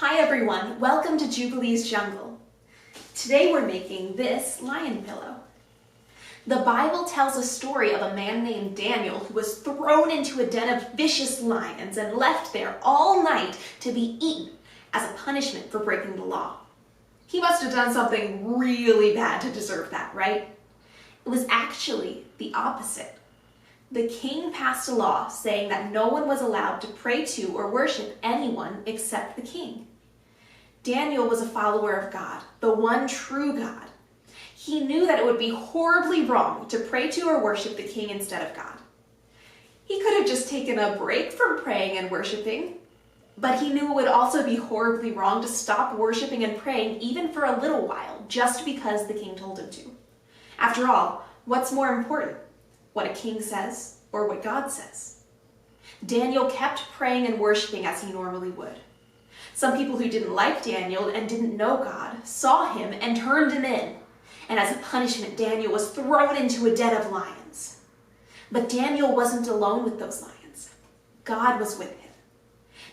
Hi everyone, welcome to Jubilee's Jungle. Today we're making this lion pillow. The Bible tells a story of a man named Daniel who was thrown into a den of vicious lions and left there all night to be eaten as a punishment for breaking the law. He must have done something really bad to deserve that, right? It was actually the opposite. The king passed a law saying that no one was allowed to pray to or worship anyone except the king. Daniel was a follower of God, the one true God. He knew that it would be horribly wrong to pray to or worship the king instead of God. He could have just taken a break from praying and worshiping, but he knew it would also be horribly wrong to stop worshiping and praying even for a little while just because the king told him to. After all, what's more important? What a king says or what God says? Daniel kept praying and worshiping as he normally would. Some people who didn't like Daniel and didn't know God saw him and turned him in. And as a punishment, Daniel was thrown into a den of lions. But Daniel wasn't alone with those lions. God was with him.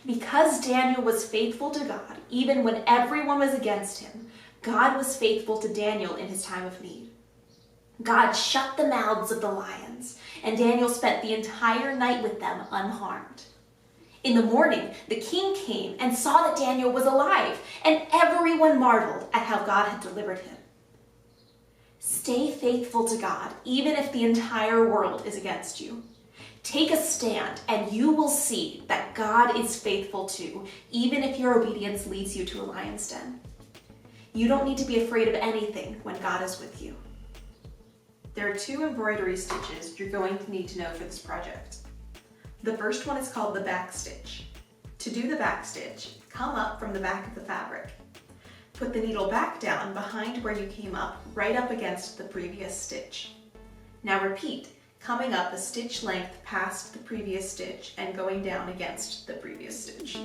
Because Daniel was faithful to God, even when everyone was against him, God was faithful to Daniel in his time of need. God shut the mouths of the lions, and Daniel spent the entire night with them unharmed. In the morning, the king came and saw that Daniel was alive, and everyone marveled at how God had delivered him. Stay faithful to God, even if the entire world is against you. Take a stand, and you will see that God is faithful too, even if your obedience leads you to a lion's den. You don't need to be afraid of anything when God is with you. There are 2 embroidery stitches you're going to need to know for this project. The first one is called the back stitch. To do the back stitch, come up from the back of the fabric. Put the needle back down behind where you came up, right up against the previous stitch. Now repeat, coming up a stitch length past the previous stitch and going down against the previous stitch.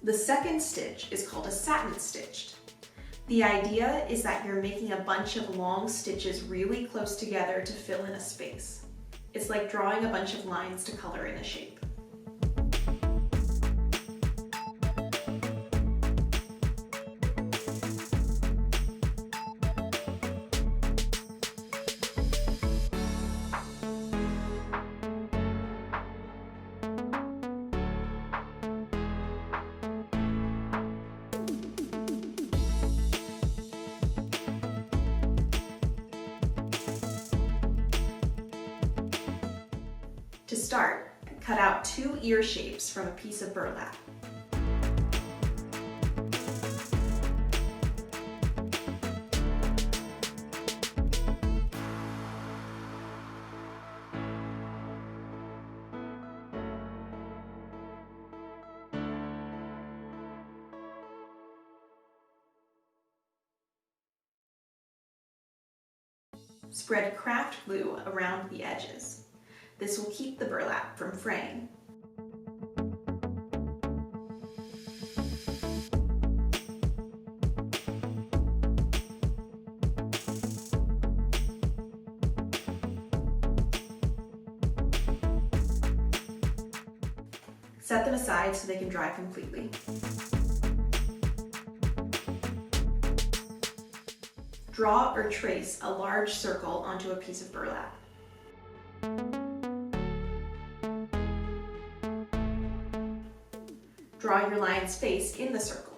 The second stitch is called a satin stitched. The idea is that you're making a bunch of long stitches really close together to fill in a space. It's like drawing a bunch of lines to color in a shape. To start, cut out 2 ear shapes from a piece of burlap. Spread craft glue around the edges. This will keep the burlap from fraying. Set them aside so they can dry completely. Draw or trace a large circle onto a piece of burlap. Draw your lion's face in the circle.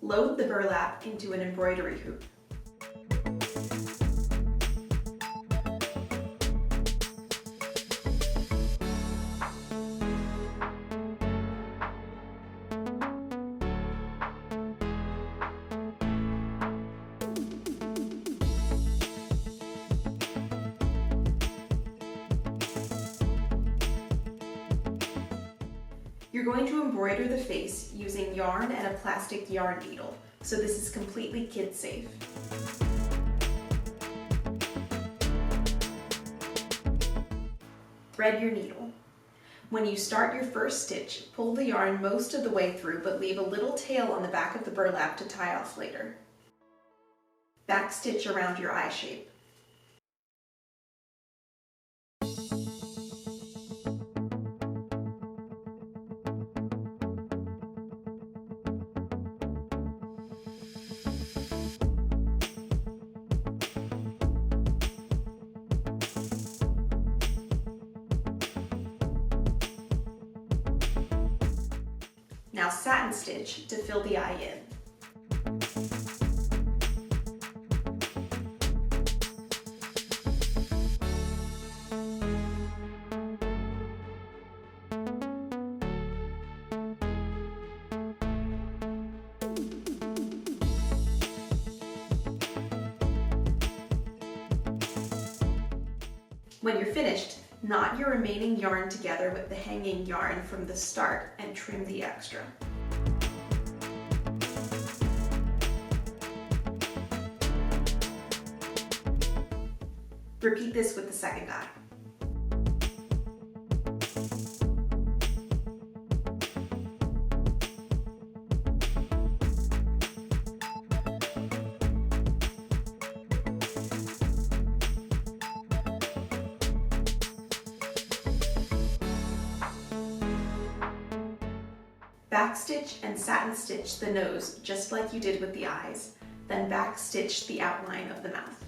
Load the burlap into an embroidery hoop. You're going to embroider the face using yarn and a plastic yarn needle, so this is completely kid safe. Thread your needle. When you start your first stitch, pull the yarn most of the way through, but leave a little tail on the back of the burlap to tie off later. Backstitch around your eye shape. Now satin stitch to fill the eye in. When you're finished, knot your remaining yarn together with the hanging yarn from the start and trim the extra. Repeat this with the second eye. Backstitch and satin stitch the nose just like you did with the eyes, then backstitch the outline of the mouth.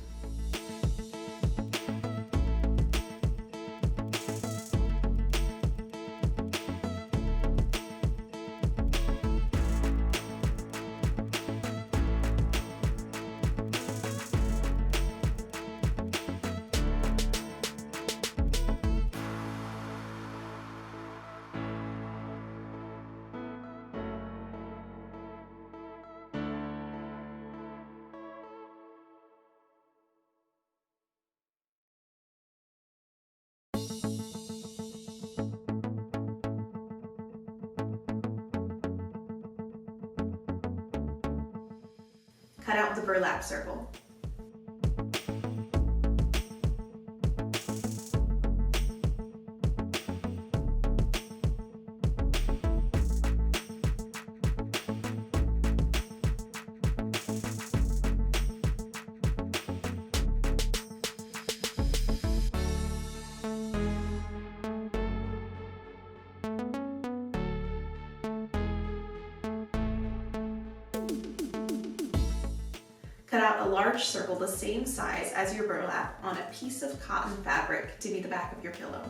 Cut out the burlap circle. Cut out a large circle the same size as your burlap on a piece of cotton fabric to be the back of your pillow.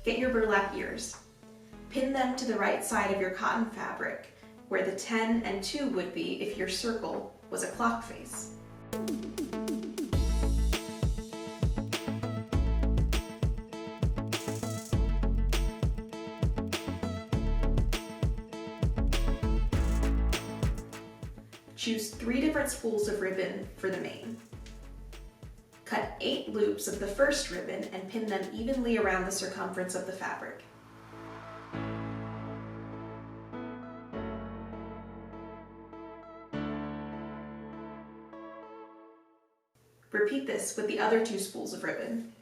Get your burlap ears. Pin them to the right side of your cotton fabric, where the 10 and 2 would be if your circle was a clock face. Choose 3 different spools of ribbon for the mane. Cut 8 loops of the first ribbon and pin them evenly around the circumference of the fabric. Repeat this with the other 2 spools of ribbon.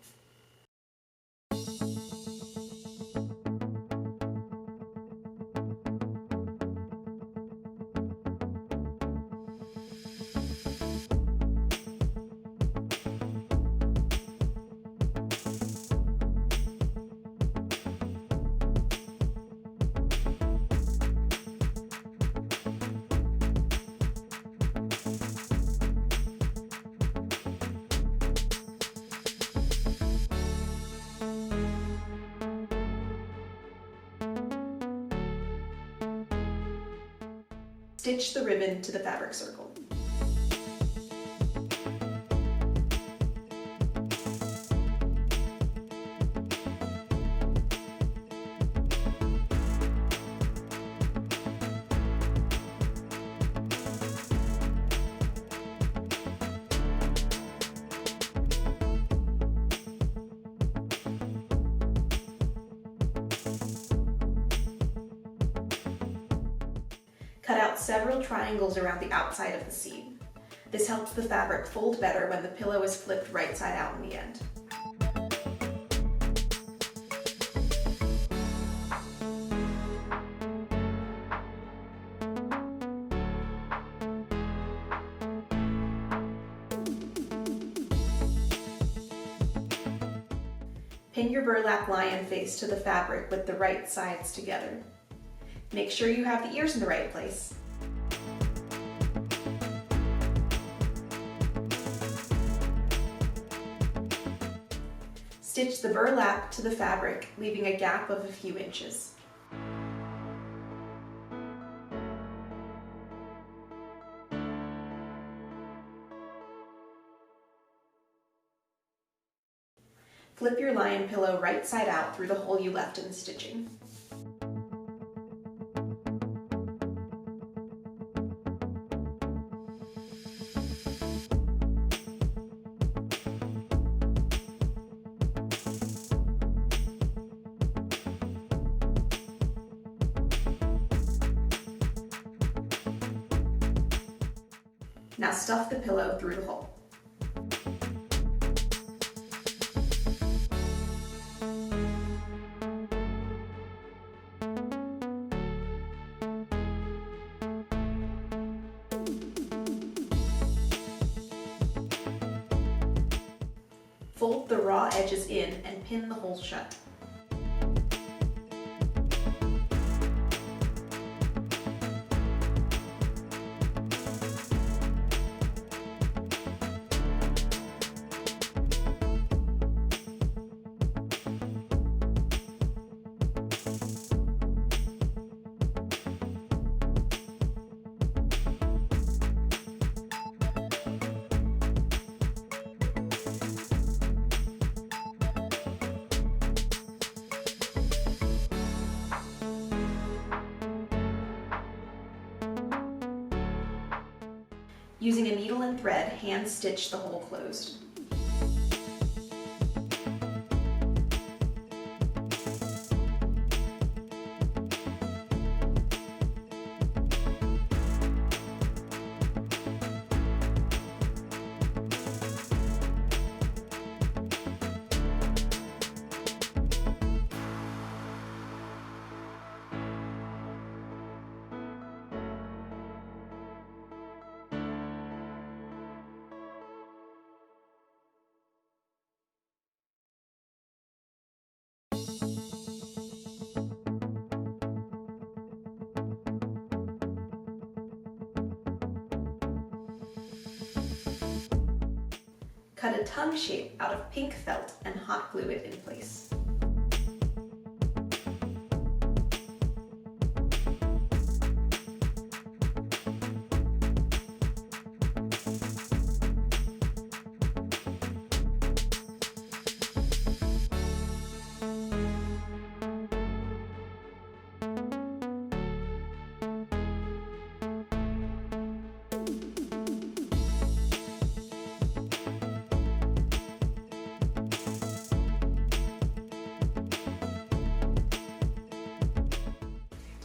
Stitch the ribbon to the fabric circle. Cut out several triangles around the outside of the seam. This helps the fabric fold better when the pillow is flipped right side out in the end. Pin your burlap lion face to the fabric with the right sides together. Make sure you have the ears in the right place. Stitch the burlap to the fabric, leaving a gap of a few inches. Flip your lion pillow right side out through the hole you left in the stitching. Now stuff the pillow through the hole. Fold the raw edges in and pin the hole shut. Using a needle and thread, hand stitch the hole closed. Cut a tongue shape out of pink felt and hot glue it in place.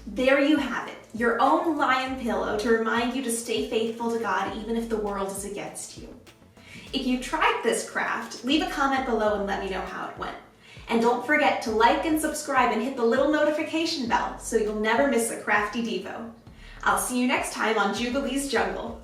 There you have it, your own lion pillow to remind you to stay faithful to God even if the world is against you. If you tried this craft, leave a comment below and let me know how it went. And don't forget to like and subscribe and hit the little notification bell so you'll never miss a crafty devo. I'll see you next time on Jubilee's Jungle.